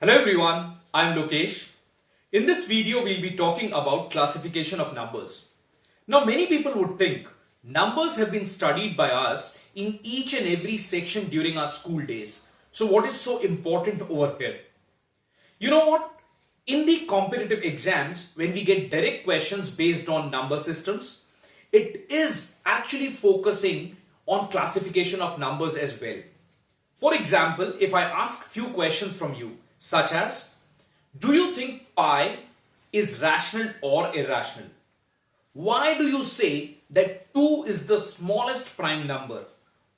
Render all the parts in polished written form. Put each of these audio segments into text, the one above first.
Hello everyone, I am Lokesh. In this video, we'll be talking about classification of numbers. Now, many people would think numbers have been studied by us in each and every section during our school days. So what is so important over here? You know what? In the competitive exams, when we get direct questions based on number systems, it is actually focusing on classification of numbers as well. For example, if I ask few questions from you, such as, do you think pi is rational or irrational? Why do you say that 2 is the smallest prime number?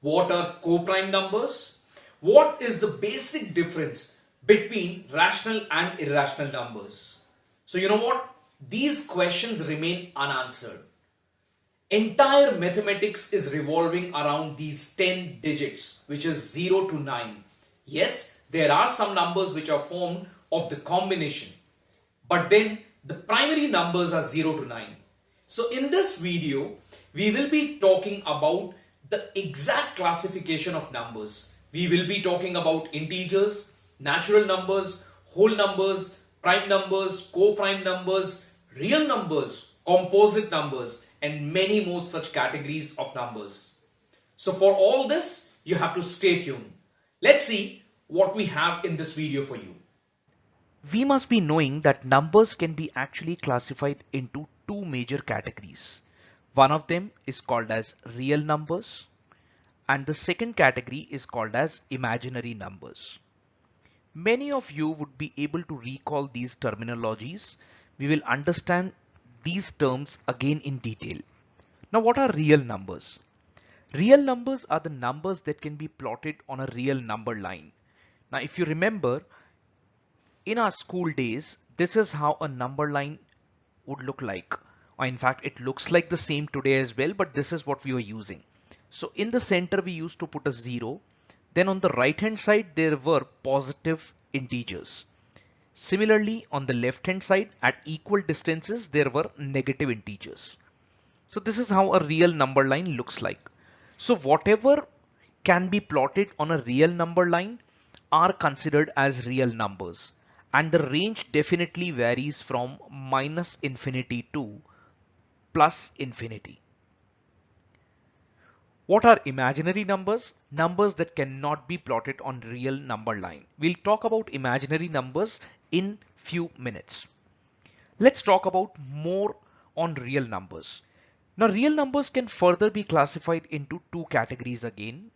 What are co-prime numbers? What is the basic difference between rational and irrational numbers? So you know what? These questions remain unanswered. Entire mathematics is revolving around these 10 digits, which is 0 to 9. Yes, there are some numbers which are formed of the combination, but then the primary numbers are 0 to 9. So in this video, we will be talking about the exact classification of numbers. We will be talking about integers, natural numbers, whole numbers, prime numbers, co-prime numbers, real numbers, composite numbers, and many more such categories of numbers. So for all this, you have to stay tuned. Let's see what we have in this video for you. We must be knowing that numbers can be actually classified into two major categories. One of them is called as real numbers, and the second category is called as imaginary numbers. Many of you would be able to recall these terminologies. We will understand these terms again in detail. Now, what are real numbers? Real numbers are the numbers that can be plotted on a real number line. Now, if you remember, in our school days, this is how a number line would look like. Or in fact, it looks like the same today as well, but this is what we were using. So in the center, we used to put a 0. Then on the right hand side, there were positive integers. Similarly, on the left hand side, at equal distances, there were negative integers. So this is how a real number line looks like. So whatever can be plotted on a real number line are considered as real numbers. And the range definitely varies from minus infinity to plus infinity. What are imaginary numbers? Numbers that cannot be plotted on real number line. We'll talk about imaginary numbers in few minutes. Let's talk about more on real numbers. Now, real numbers can further be classified into two categories again,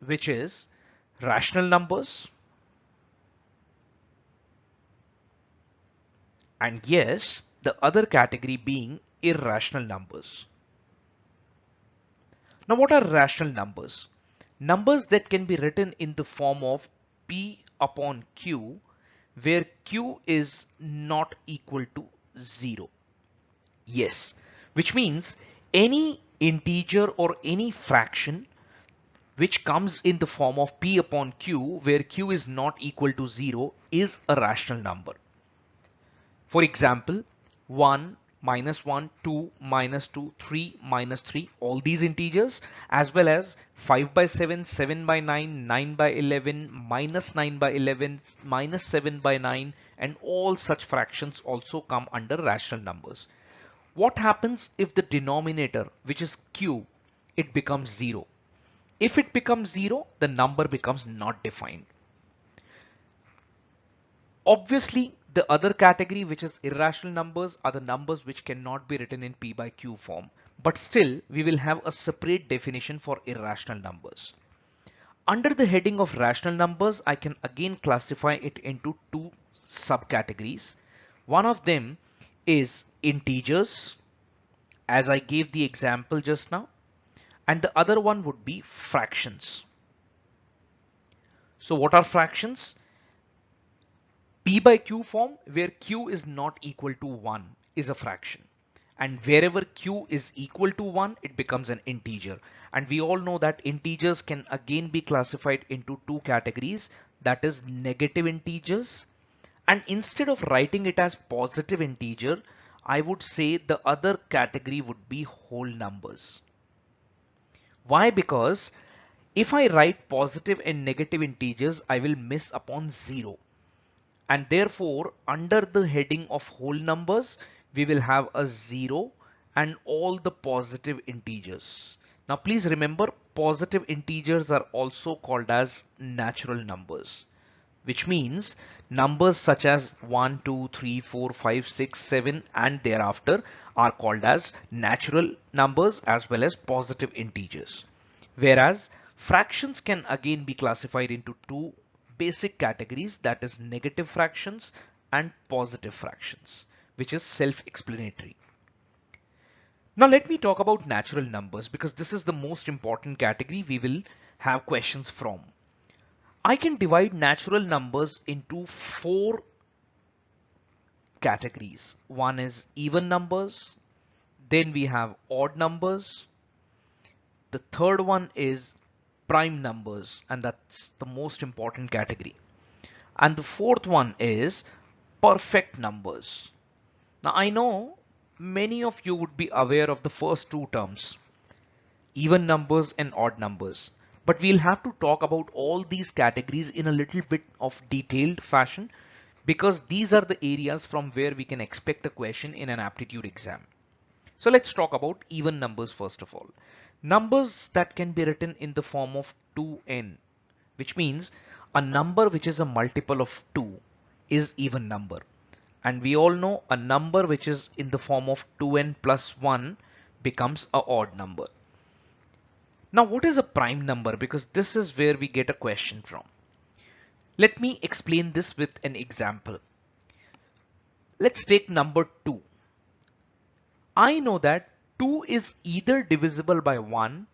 which is rational numbers and yes, the other category being irrational numbers. Now, what are rational numbers? Numbers that can be written in the form of P upon Q, where Q is not equal to 0. Yes, which means any integer or any fraction which comes in the form of P upon Q, where Q is not equal to 0, is a rational number. For example, 1, minus 1, 2, minus 2, 3, minus 3, all these integers, as well as 5 by 7, 7 by 9, 9 by 11, minus 9 by 11, minus 7 by 9, and all such fractions also come under rational numbers. What happens if the denominator, which is Q, it becomes 0? If it becomes 0, the number becomes not defined. Obviously, the other category, which is irrational numbers, are the numbers which cannot be written in P by Q form. But still, we will have a separate definition for irrational numbers. Under the heading of rational numbers, I can again classify it into two subcategories. One of them is integers, as I gave the example just now, and the other one would be fractions. So what are fractions? P by Q form, where Q is not equal to 1, is a fraction. And wherever Q is equal to 1, it becomes an integer. And we all know that integers can again be classified into two categories, that is negative integers. And instead of writing it as positive integer, I would say the other category would be whole numbers. Why? Because if I write positive and negative integers, I will miss upon 0. And therefore, under the heading of whole numbers, we will have a 0 and all the positive integers. Now please remember, positive integers are also called as natural numbers, which means numbers such as 1, 2, 3, 4, 5, 6, 7 and thereafter are called as natural numbers as well as positive integers. Whereas fractions can again be classified into two basic categories, that is negative fractions and positive fractions, which is self-explanatory. Now let me talk about natural numbers because this is the most important category we will have questions from. I can divide natural numbers into four categories. One is even numbers, then we have odd numbers, the third one is prime numbers, and that's the most important category. And the fourth one is perfect numbers. Now I know many of you would be aware of the first two terms, even numbers and odd numbers. But we'll have to talk about all these categories in a little bit of detailed fashion because these are the areas from where we can expect a question in an aptitude exam. So let's talk about even numbers first of all. Numbers that can be written in the form of 2n, which means a number which is a multiple of 2 is even number. And we all know a number which is in the form of 2n plus 1 becomes a odd number. Now what is a prime number? Because this is where we get a question from. Let me explain this with an example. Let's take number 2. I know that 2 is either divisible by 1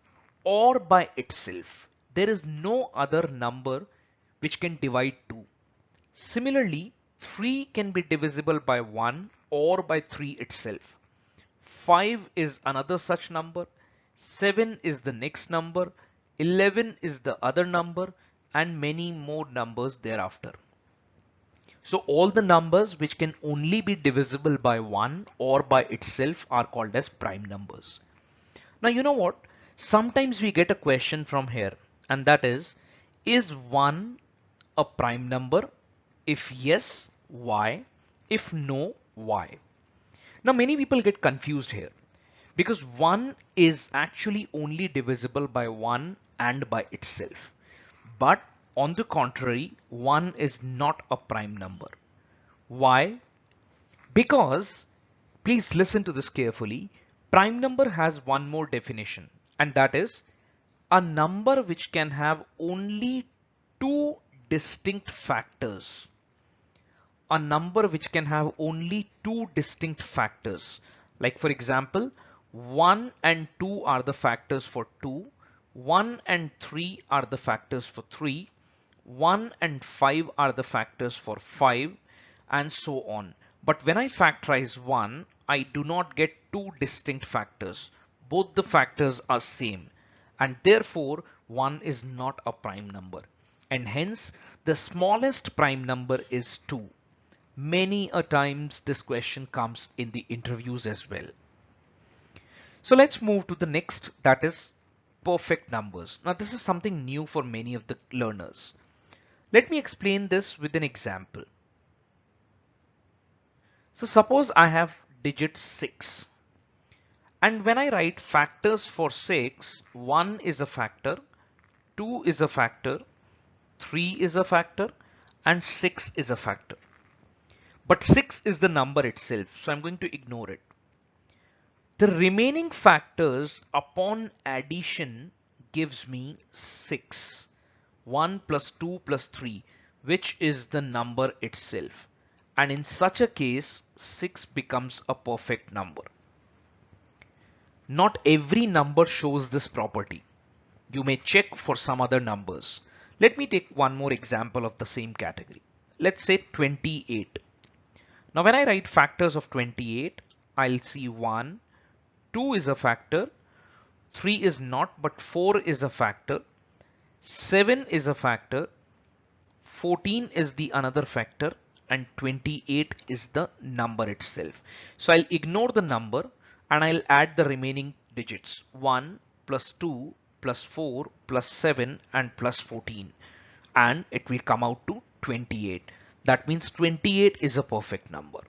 or by itself. There is no other number which can divide 2. Similarly, 3 can be divisible by 1 or by 3 itself. 5 is another such number. 7 is the next number. 11 is the other number, and many more numbers thereafter. So all the numbers which can only be divisible by 1 or by itself are called as prime numbers. Now you know what? Sometimes we get a question from here, and that is 1 a prime number? If yes, why? If no, why? Now many people get confused here because 1 is actually only divisible by 1 and by itself. But on the contrary, 1 is not a prime number. Why? Because, please listen to this carefully, prime number has one more definition, and that is a number which can have only two distinct factors. A number which can have only two distinct factors. Like for example, 1 and 2 are the factors for 2, 1 and 3 are the factors for 3, 1 and 5 are the factors for 5, and so on. But when I factorize 1, I do not get two distinct factors. Both the factors are same, and therefore 1 is not a prime number. And hence the smallest prime number is 2. Many a times this question comes in the interviews as well. So let's move to the next, that is perfect numbers. Now this is something new for many of the learners. Let me explain this with an example. So suppose I have digit 6. And when I write factors for 6, 1 is a factor, 2 is a factor, 3 is a factor, and 6 is a factor. But 6 is the number itself, so I'm going to ignore it. The remaining factors upon addition gives me 6. 1 plus 2 plus 3, which is the number itself. And in such a case, 6 becomes a perfect number. Not every number shows this property. You may check for some other numbers. Let me take one more example of the same category. Let's say 28. Now when I write factors of 28, I'll see 1, 2 is a factor, 3 is not, but 4 is a factor, 7 is a factor, 14 is the another factor, and 28 is the number itself. So I'll ignore the number and I'll add the remaining digits 1 plus 2 plus 4 plus 7 and plus 14, and it will come out to 28. That means 28 is a perfect number.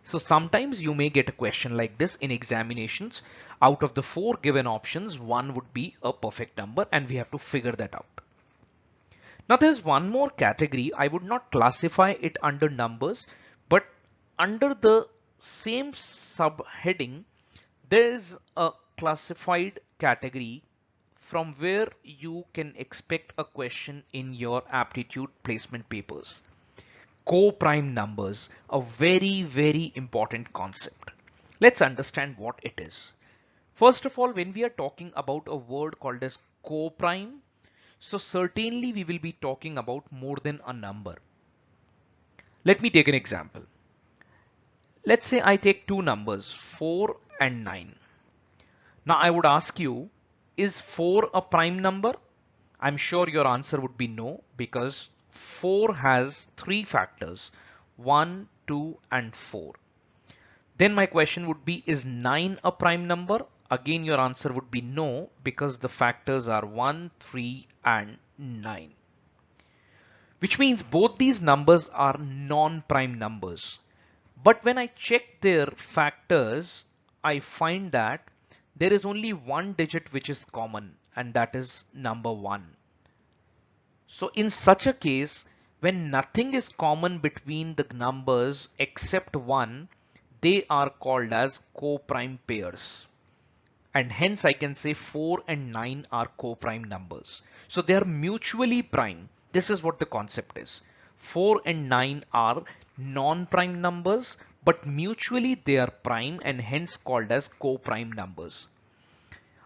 So sometimes you may get a question like this in examinations. Out of the 4 given options, 1 would be a perfect number and we have to figure that out. Now there's one more category. I would not classify it under numbers, but under the same subheading, there is a classified category from where you can expect a question in your aptitude placement papers. Co-prime numbers, a very, very important concept. Let's understand what it is. First of all, when we are talking about a word called as co-prime, so certainly we will be talking about more than a number. Let me take an example. Let's say I take two numbers, 4 and 9. Now I would ask you, is 4 a prime number? I'm sure your answer would be no, because 4 has 3 factors, 1, 2 and 4. Then my question would be, is 9 a prime number? Again, your answer would be no, because the factors are 1, 3 and 9. Which means both these numbers are non-prime numbers. But when I check their factors, I find that there is only one digit which is common, and that is number 1. So in such a case, when nothing is common between the numbers except 1, they are called as co-prime pairs. And hence I can say 4 and 9 are co-prime numbers. So they are mutually prime. This is what the concept is. 4 and 9 are non-prime numbers, but mutually they are prime and hence called as co-prime numbers.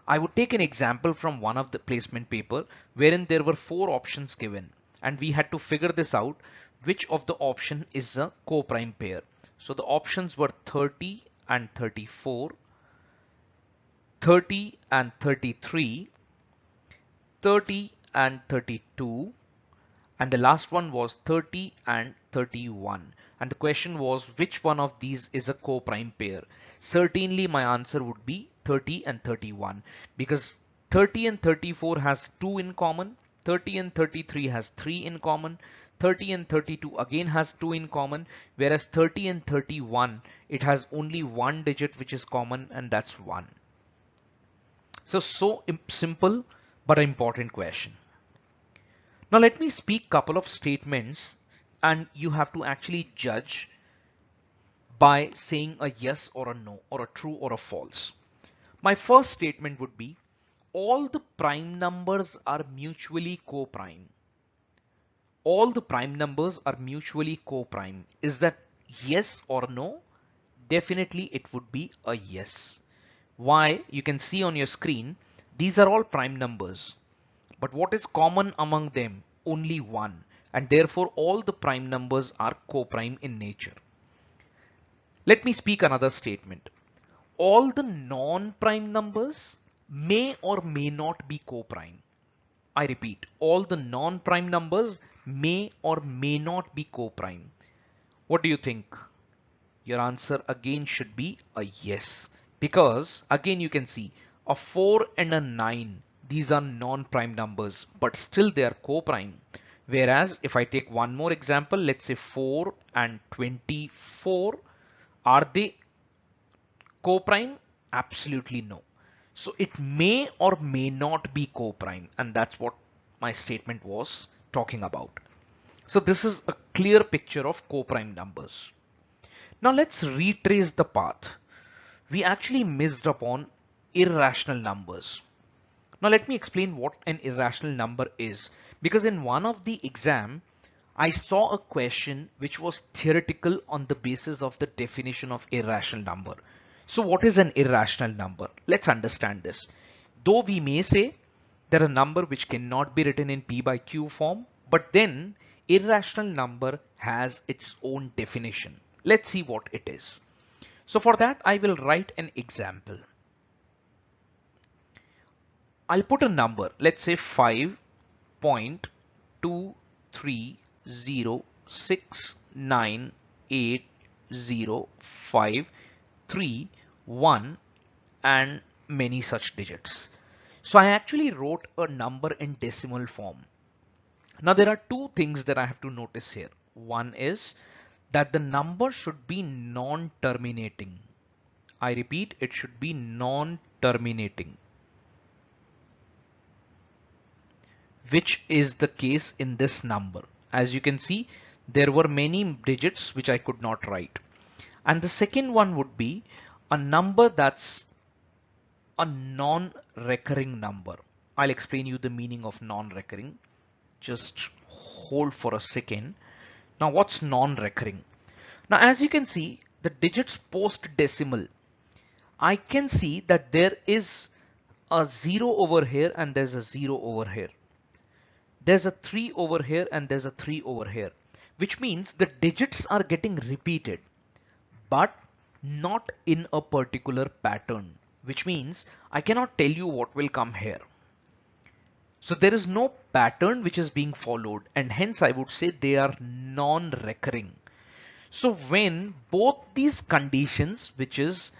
I would take an example from one of the placement paper wherein there were 4 options given and we had to figure this out, which of the option is a co-prime pair. So the options were 30 and 34, 30 and 33, 30 and 32, and the last one was 30 and 31. And the question was, which one of these is a co-prime pair? Certainly my answer would be 30 and 31, because 30 and 34 has 2 in common, 30 and 33 has 3 in common, 30 and 32 again has 2 in common, whereas 30 and 31, it has only one digit which is common, and that's 1. So simple but an important question. Now let me speak couple of statements and you have to actually judge by saying a yes or a no, or a true or a false. My first statement would be, all the prime numbers are mutually co-prime. All the prime numbers are mutually co-prime. Is that yes or no? Definitely it would be a yes. Why? You can see on your screen, these are all prime numbers. But what is common among them? Only 1. And therefore all the prime numbers are co-prime in nature. Let me speak another statement. All the non-prime numbers may or may not be co-prime. I repeat, all the non-prime numbers may or may not be co-prime. What do you think? Your answer again should be a yes. Because again you can see a 4 and a 9, these are non-prime numbers, but still they are co-prime. Whereas if I take one more example, let's say 4 and 24, are they co-prime? Absolutely no. So it may or may not be co-prime, and that's what my statement was talking about. So this is a clear picture of co-prime numbers. Now let's retrace the path. We actually missed upon irrational numbers. Now let me explain what an irrational number is, because in one of the exam I saw a question which was theoretical on the basis of the definition of irrational number. So what is an irrational number? Let's understand this. Though we may say that a number which cannot be written in P by Q form, but then irrational number has its own definition. Let's see what it is. So for that I will write an example. I'll put a number, let's say 5.230698053 and many such digits. So I actually wrote a number in decimal form. Now there are two things that I have to notice here. One is that the number should be non-terminating. I repeat, it should be non-terminating, which is the case in this number. As you can see, there were many digits which I could not write. And the second one would be a number that's a non-recurring number. I'll explain you the meaning of non-recurring. Just hold for a second. Now, what's non-recurring? Now, as you can see, the digits post decimal, I can see that there is a 0 over here and there's a 0 over here. There's a 3 over here and there's a 3 over here, which means the digits are getting repeated, but not in a particular pattern, which means I cannot tell you what will come here. So there is no pattern which is being followed, and hence I would say they are non-recurring. So when both these conditions, which is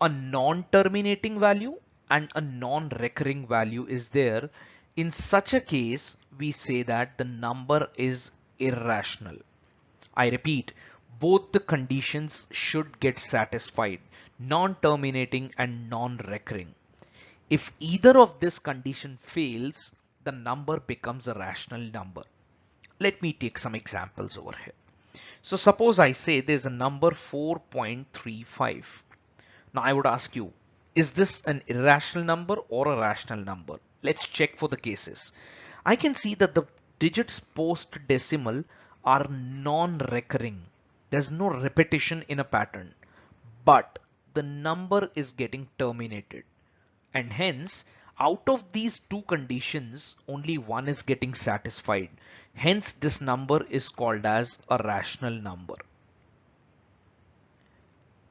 a non-terminating value and a non-recurring value is there, in such a case, we say that the number is irrational. I repeat, both the conditions should get satisfied, non-terminating and non-recurring. If either of this condition fails, the number becomes a rational number. Let me take some examples over here. So suppose I say there's a number 4.35. Now I would ask you, is this an irrational number or a rational number? Let's check for the cases. I can see that the digits post decimal are non-recurring. There's no repetition in a pattern, but the number is getting terminated. And hence, out of these two conditions, only one is getting satisfied. Hence, this number is called as a rational number.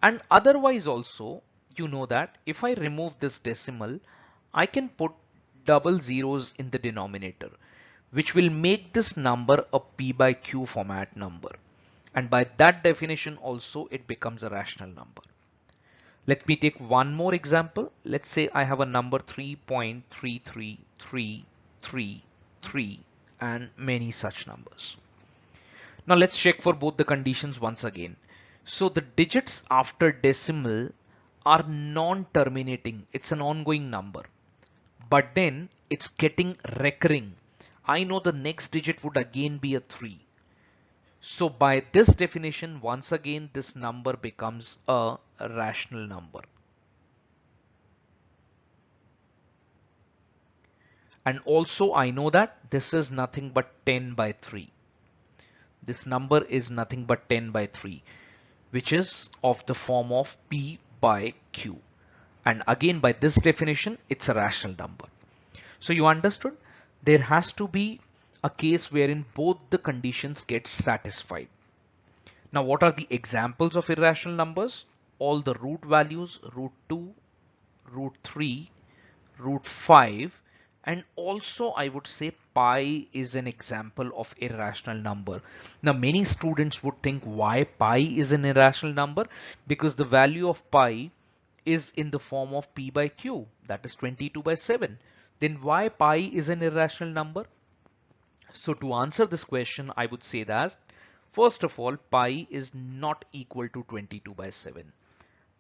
And otherwise also, you know that if I remove this decimal, I can put double zeros in the denominator, which will make this number a p by q format number. And by that definition also, it becomes a rational number. Let me take one more example. Let's say I have a number 3.33333 and many such numbers. Now let's check for both the conditions once again. So the digits after decimal are non-terminating. It's an ongoing number, but then it's getting recurring. I know the next digit would again be a 3. So by this definition, once again, this number becomes a rational number. And also I know that this is nothing but 10 by 3. This number is nothing but 10 by 3, which is of the form of p by q. And again, by this definition, it's a rational number. So you understood? There has to be a case wherein both the conditions get satisfied. Now, what are the examples of irrational numbers? All the root values, root 2, root 3, root 5, and also I would say pi is an example of irrational number. Now, many students would think why pi is an irrational number? Because the value of pi is in the form of p by q, that is 22 by 7. Then why pi is an irrational number? So to answer this question, I would say that first of all, pi is not equal to 22 by 7.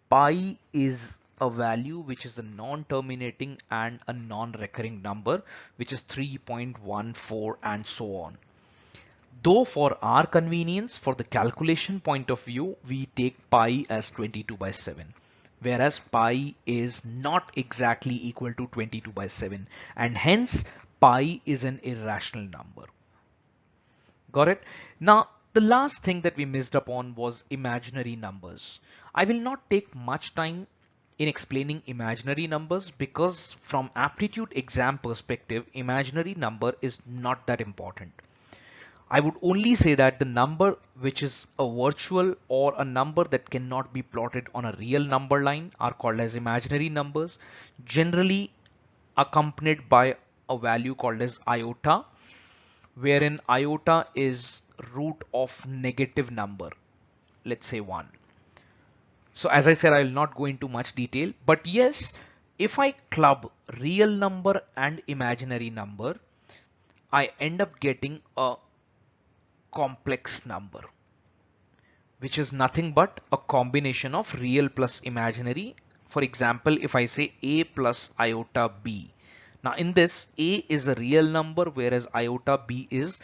Pi is a value which is a non-terminating and a non-recurring number, which is 3.14 and so on. Though for our convenience, for the calculation point of view, we take pi as 22 by 7. Whereas pi is not exactly equal to 22 by 7, and hence pi is an irrational number. Got it? Now, the last thing that we missed upon was imaginary numbers. I will not take much time in explaining imaginary numbers because from aptitude exam perspective, imaginary number is not that important. I would only say that the number which is a virtual or a number that cannot be plotted on a real number line are called as imaginary numbers, generally accompanied by a value called as iota, wherein iota is root of negative number, let's say 1. So as I said, I will not go into much detail, but yes, if I club real number and imaginary number, I end up getting a complex number, which is nothing but a combination of real plus imaginary. For example, if I say a plus iota b, now in this a is a real number whereas iota b is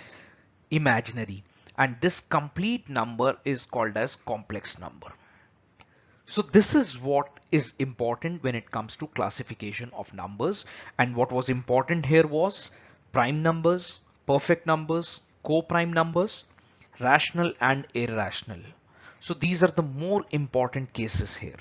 imaginary, and this complete number is called as complex number. So this is what is important when it comes to classification of numbers, and what was important here was prime numbers, perfect numbers, co-prime numbers, rational and irrational. So these are the more important cases here.